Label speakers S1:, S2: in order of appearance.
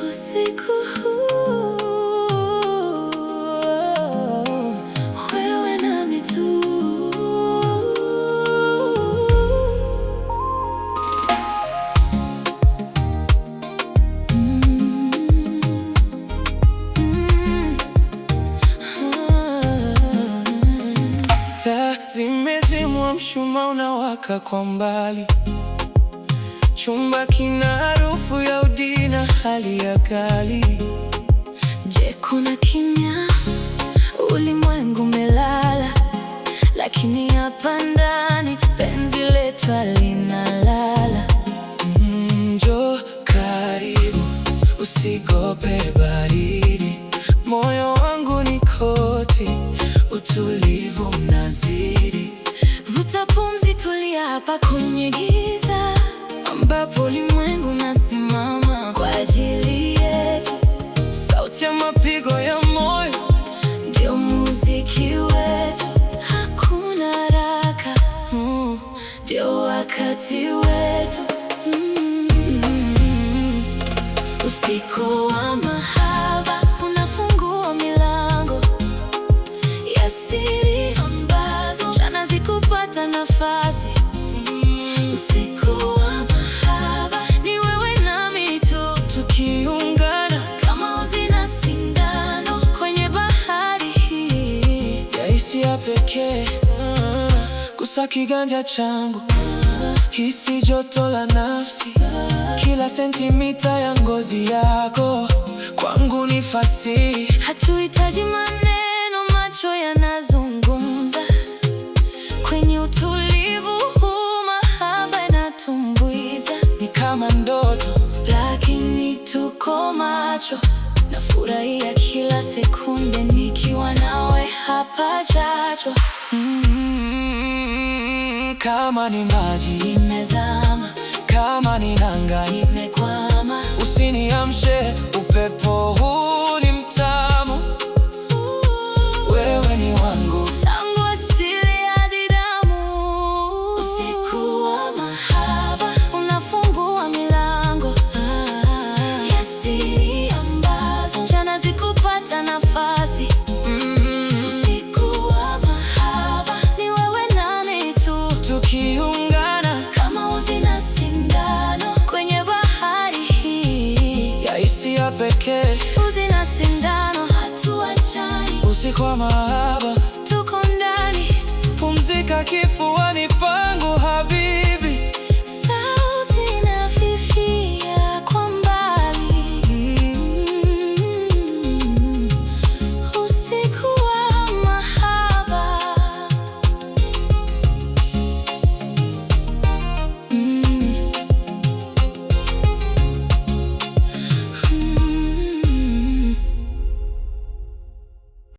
S1: Usiku huu wewe nami tu.
S2: Taa zimezimwa, mshumaa unawaka kwa mbali. Chumba kina harufu ya udi na hali ya kali.
S1: Je, kuna kimya? Ulimwengu umelala, lakini hapa ndani penzi letu linalala.
S2: Njoo karibu, usigope baridi. Moyo wangu ni koti, utulivu mnazidi.
S1: Vuta pumzi, tulia hapa kwenye giza, ambapo ulimwengu unasimama kwa ajili yetu.
S2: Sauti ya mapigo ya moyo
S1: ndio muziki wetu. Hakuna haraka, ndio wakati wetu. Usiku wa mahaba unafungua milango ya siri ambazo jana zikupata nafasi. Usiku wa mahaba ni wewe nami tu,
S2: tukiungana
S1: kama uzi na sindano kwenye bahari hii
S2: ya hisia pekee. Gusa kiganja changu, hisi joto la nafsi. Kila sentimita ya ngozi yako kwangu ni fasihi.
S1: Hatuhitaji maneno, macho yanazungumza. Kwenye utulivu huu mahaba yanatumbuiza.
S2: Ni kama ndoto,
S1: lakini tuko macho. Nafurahia kila sekunde nikiwa nawe hapa Chacho.
S2: Kama ni maji
S1: nimezama,
S2: kama ni nanga
S1: nimekwama.
S2: Usiniamshe upepo huu.